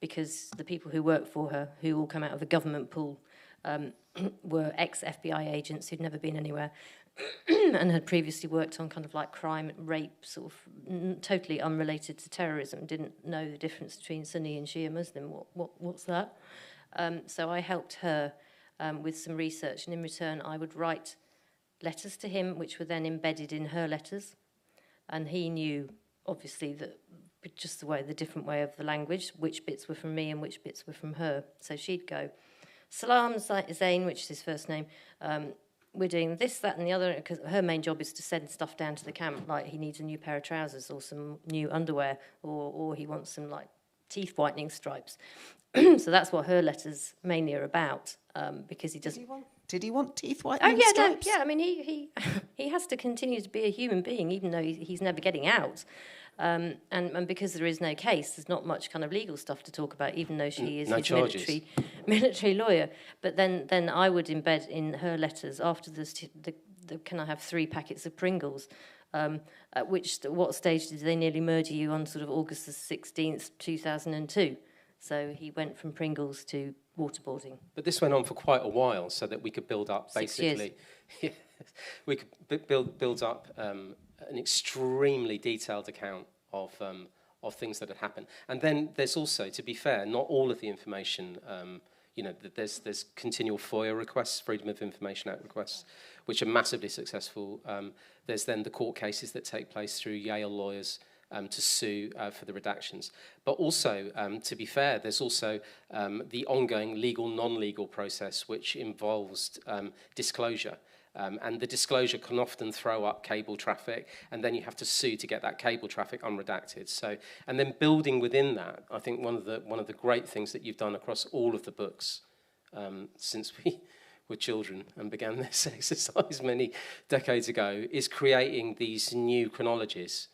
because the people who work for her, who all come out of the government pool, were ex-FBI agents who'd never been anywhere. And had previously worked on kind of like crime, rape, sort of totally unrelated to terrorism, didn't know the difference between Sunni and Shia Muslim. What's that? So I helped her with some research, and in return I would write letters to him, which were then embedded in her letters. And he knew, obviously, that just the different way of the language, which bits were from me and which bits were from her. So she'd go, Salam Zain, which is his first name, we're doing this, that, and the other, because her main job is to send stuff down to the camp, like he needs a new pair of trousers or some new underwear, or he wants some, like, teeth whitening stripes. So that's what her letters mainly are about, because he doesn't... Did he want teeth whitening stripes? I mean, he has to continue to be a human being, even though he's never getting out. And because there is no case, there's not much kind of legal stuff to talk about, even though she is his military lawyer. But then I would embed in her letters after the can I have 3 packets of Pringles? At what stage did they nearly murder you on sort of August the 16th, 2002? So he went from Pringles to waterboarding. But this went on for quite a while, so that we could build up basically... 6 years. We could build up an extremely detailed account of things that had happened. And then there's also, to be fair, not all of the information, there's continual FOIA requests, Freedom of Information Act requests, which are massively successful. There's then the court cases that take place through Yale lawyers to sue for the redactions. But also, to be fair, there's also the ongoing legal, non-legal process, which involves disclosure. And the disclosure can often throw up cable traffic, and then you have to sue to get that cable traffic unredacted. So, and then building within that, I think one of the great things that you've done across all of the books since we were children and began this exercise many decades ago is creating these new chronologies,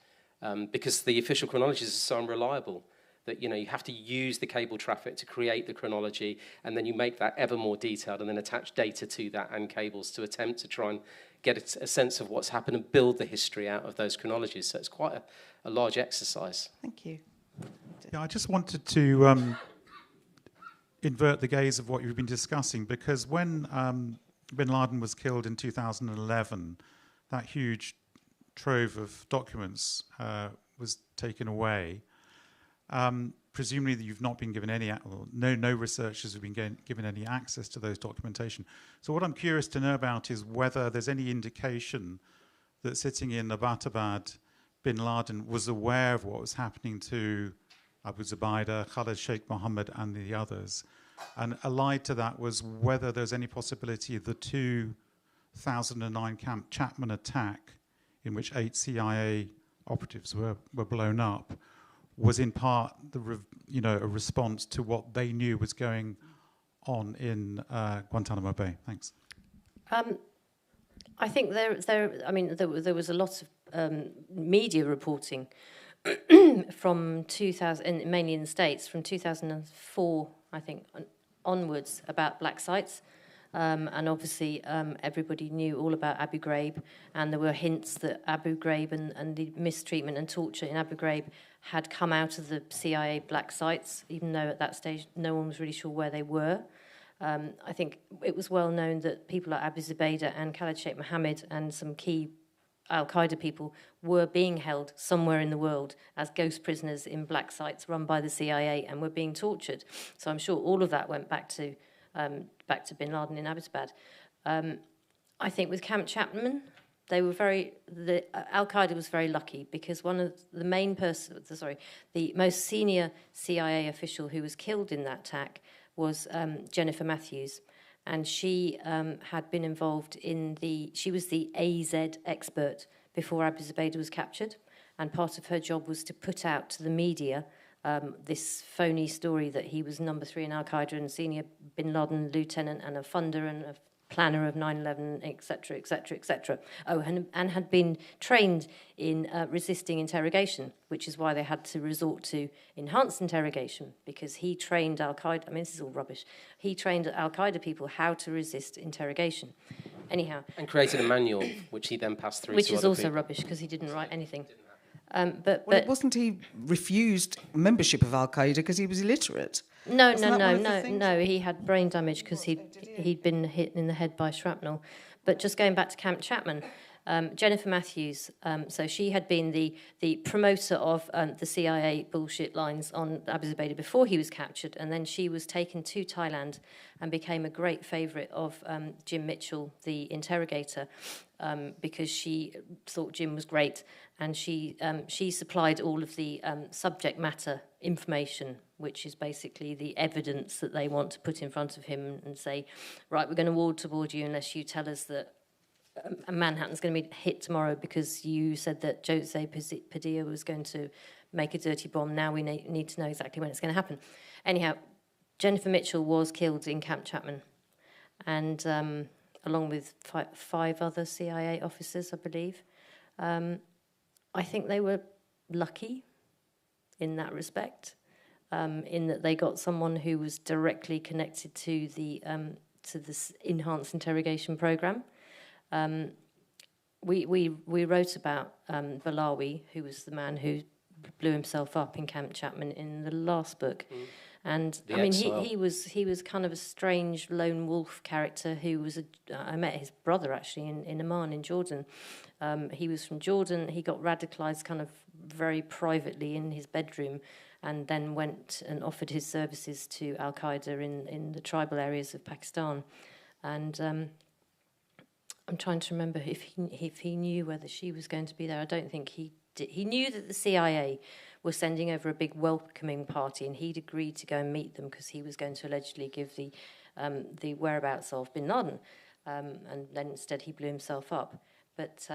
because the official chronologies are so unreliable. That, you have to use the cable traffic to create the chronology, and then you make that ever more detailed and then attach data to that and cables to attempt to try and get a sense of what's happened and build the history out of those chronologies. So it's quite a large exercise. Thank you. Yeah, I just wanted to invert the gaze of what you've been discussing, because when bin Laden was killed in 2011, that huge trove of documents was taken away. Presumably you've not been given any, no researchers have been given any access to those documentation. So what I'm curious to know about is whether there's any indication that sitting in Abbottabad, bin Laden was aware of what was happening to Abu Zubaydah, Khalid Sheikh Mohammed and the others. And allied to that was whether there's any possibility of the 2009 Camp Chapman attack, in which 8 CIA operatives were blown up, was in part a response to what they knew was going on in Guantanamo Bay. Thanks. I think there was a lot of media reporting from 2000, mainly in the States, from 2004, I think, onwards about black sites. And obviously everybody knew all about Abu Ghraib, and there were hints that Abu Ghraib and the mistreatment and torture in Abu Ghraib had come out of the CIA black sites, even though at that stage no one was really sure where they were. I think it was well known that people like Abu Zubaydah and Khalid Sheikh Mohammed and some key Al-Qaeda people were being held somewhere in the world as ghost prisoners in black sites run by the CIA and were being tortured. So I'm sure all of that went back to bin Laden in Abbottabad. I think with Camp Chapman, Al-Qaeda was very lucky because one of the the most senior CIA official who was killed in that attack was Jennifer Matthews. And she had been involved she was the AZ expert before Abu Zubaydah was captured. And part of her job was to put out to the media this phony story that he was number 3 in Al-Qaeda and senior bin Laden lieutenant and a funder and a planner of 9/11, etc., etc., etc. Oh, and had been trained in resisting interrogation, which is why they had to resort to enhanced interrogation, because he trained Al-Qaeda, I mean, this is all rubbish, he trained Al-Qaeda people how to resist interrogation. Anyhow. And created a manual, which he then passed through which to is other also people. rubbish, because he didn't write anything. Well, it wasn't he refused membership of Al-Qaeda because he was illiterate? No, Wasn't that one of the things? no. He had brain damage because he'd been hit in the head by shrapnel. But just going back to Camp Chapman, Jennifer Matthews, so she had been the promoter of the CIA bullshit lines on Abu Zubaydah before he was captured, and then she was taken to Thailand and became a great favourite of Jim Mitchell, the interrogator, because she thought Jim was great, and she supplied all of the subject matter information, which is basically the evidence that they want to put in front of him and say, right, we're going to waterboard you unless you tell us that Manhattan's going to be hit tomorrow because you said that Jose Padilla was going to make a dirty bomb. Now we need to know exactly when it's going to happen. Anyhow, Jennifer Mitchell was killed in Camp Chapman, and along with 5 other CIA officers, I believe. I think they were lucky in that respect, in that they got someone who was directly connected to this enhanced interrogation program. We wrote about Balawi, who was the man who blew himself up in Camp Chapman in the last book. And The I mean, Exile. he was kind of a strange lone wolf character who was I met his brother actually in Amman in Jordan. He was from Jordan. He got radicalized kind of very privately in his bedroom, and then went and offered his services to Al Qaeda in the tribal areas of Pakistan. And I'm trying to remember if he knew whether she was going to be there. I don't think he did. He knew that the CIA were sending over a big welcoming party, and he'd agreed to go and meet them because he was going to allegedly give the whereabouts of bin Laden, and then instead he blew himself up. But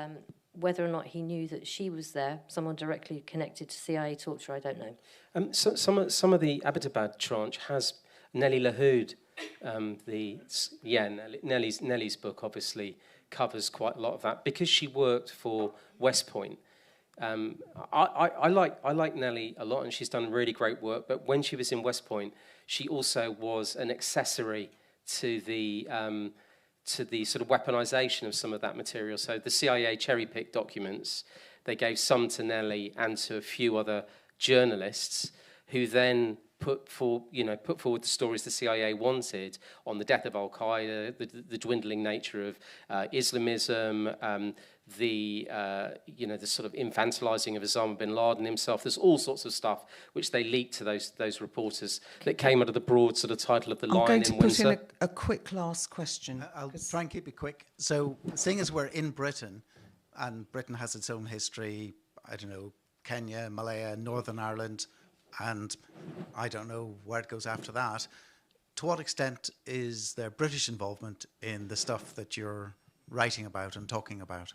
whether or not he knew that she was there, someone directly connected to CIA torture, I don't know. Some of the Abbottabad tranche has Nellie Lahoud. Nellie's book obviously covers quite a lot of that because she worked for West Point. I like Nellie a lot, and she's done really great work. But when she was in West Point, she also was an accessory to the sort of weaponization of some of that material. So the CIA cherry-picked documents, they gave some to Nellie and to a few other journalists, who then put forward the stories the CIA wanted on the death of Al Qaeda, the dwindling nature of Islamism, the sort of infantilizing of Osama bin Laden himself. There's all sorts of stuff which they leaked to those reporters that came under the broad sort of title of The Lion in Windsor. I'm going to put in a quick last question. I'll try and keep it quick. So, seeing as we're in Britain, and Britain has its own history, I don't know, Kenya, Malaya, Northern Ireland, and I don't know where it goes after that, to what extent is there British involvement in the stuff that you're writing about and talking about?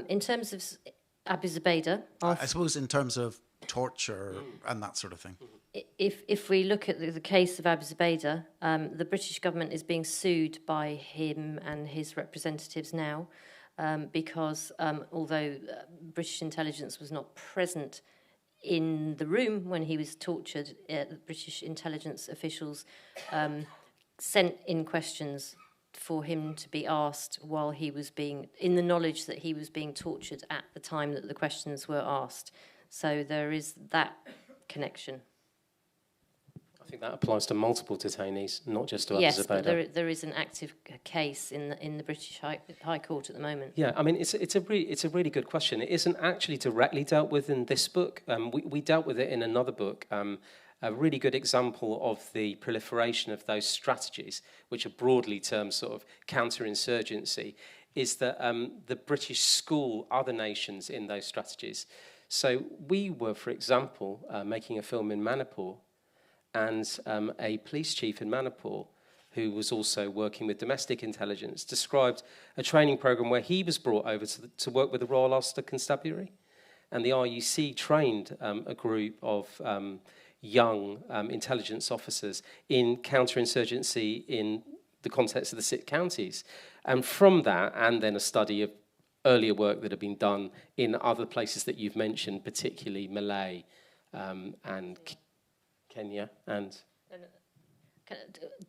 In terms of Abu Zubaydah, I suppose in terms of torture and that sort of thing. If we look at the case of Abu Zubaydah, the British government is being sued by him and his representatives now, because although British intelligence was not present in the room when he was tortured, the British intelligence officials sent in questions for him to be asked while he was being, in the knowledge that he was being tortured at the time that the questions were asked. So there is that connection. I think that applies to multiple detainees, not just to Abu Yes, Zubaydah. but there is an active case in the British High Court at the moment. Yeah, I mean, it's a really good question. It isn't actually directly dealt with in this book. We dealt with it in another book. A really good example of the proliferation of those strategies, which are broadly termed sort of counterinsurgency, is that the British school other nations in those strategies. So we were, for example, making a film in Manipur, and a police chief in Manipur, who was also working with domestic intelligence, described a training program where he was brought over to work with the Royal Ulster Constabulary. And the RUC trained a group of young intelligence officers in counterinsurgency in the context of the 6 counties. And from that, and then a study of earlier work that had been done in other places that you've mentioned, particularly Malay and Kenya and...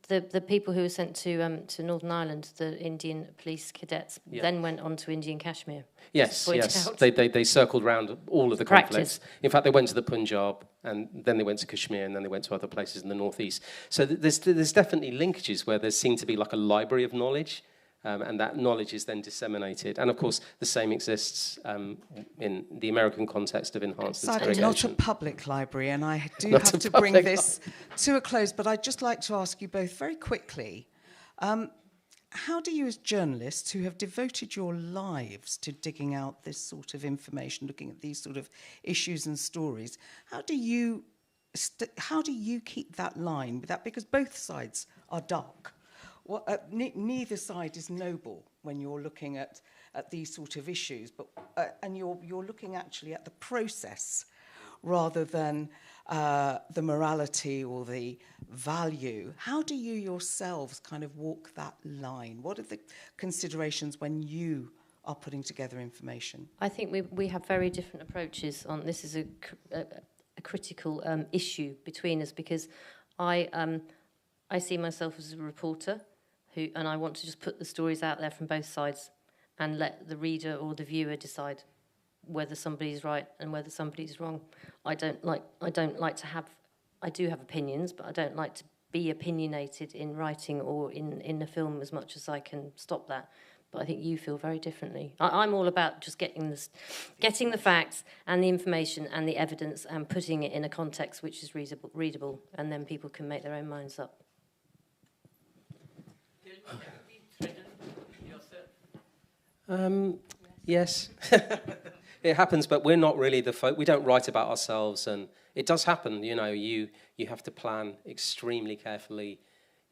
The people who were sent to Northern Ireland, the Indian police cadets, then went on to Indian Kashmir. Yes. They circled around all of the conflicts. In fact, they went to the Punjab, and then they went to Kashmir, and then they went to other places in the northeast. So there's definitely linkages where there seem to be like a library of knowledge, and that knowledge is then disseminated. And of course, the same exists in the American context of enhanced interrogation. Not a public library, and I do have to bring this to a close, but I'd just like to ask you both very quickly, how do you, as journalists who have devoted your lives to digging out this sort of information, looking at these sort of issues and stories, how do you keep that line with that? Because both sides are dark. Well, neither side is noble when you're looking at these sort of issues, but and you're looking actually at the process rather than the morality or the value. How do you yourselves kind of walk that line? What are the considerations when you are putting together information? I think we have very different approaches on this. Is a critical issue between us, because I see myself as a reporter. And I want to just put the stories out there from both sides and let the reader or the viewer decide whether somebody's right and whether somebody's wrong. I do have opinions, but I don't like to be opinionated in writing or in a film as much as I can stop that. But I think you feel very differently. I'm all about just getting the facts and the information and the evidence and putting it in a context which is readable, and then people can make their own minds up. Yes, it happens, but we're not really the folk. We don't write about ourselves, and it does happen. You know, you have to plan extremely carefully.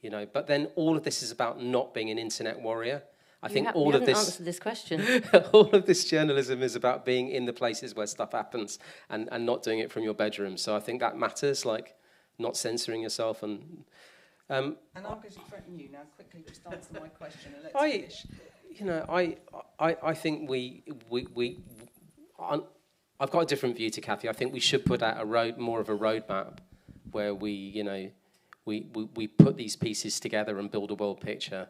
You know, but then all of this is about not being an internet warrior. I think all of this. Answered this question. All of this journalism is about being in the places where stuff happens and not doing it from your bedroom. So I think that matters, like not censoring yourself and. And I'm going to threaten you now. Quickly, just answer my question and let's finish. You know, I think I've got a different view to Cathy. I think we should put out more of a roadmap where we put these pieces together and build a world picture.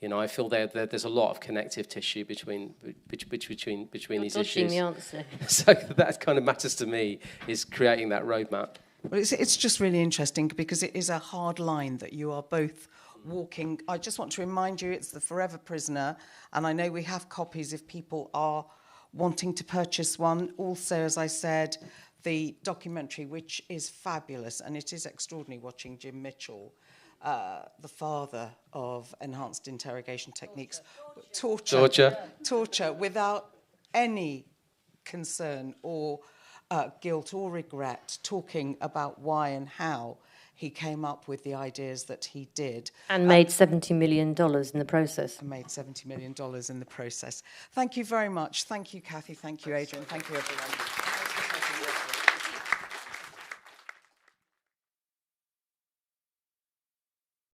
You know, I feel there's a lot of connective tissue between these issues. The answer. So that kind of matters to me, is creating that roadmap. Well, it's just really interesting because it is a hard line that you are both walking. I just want to remind you, it's The Forever Prisoner, and I know we have copies if people are wanting to purchase one. Also, as I said, the documentary, which is fabulous, and it is extraordinary watching Jim Mitchell, the father of enhanced interrogation techniques, torture without any concern or guilt or regret, talking about why and how he came up with the ideas that he did. And made $70 million in the process. And made $70 million in the process. Thank you very much. Thank you, Cathy. Thank you, Adrian. Thank you, everyone.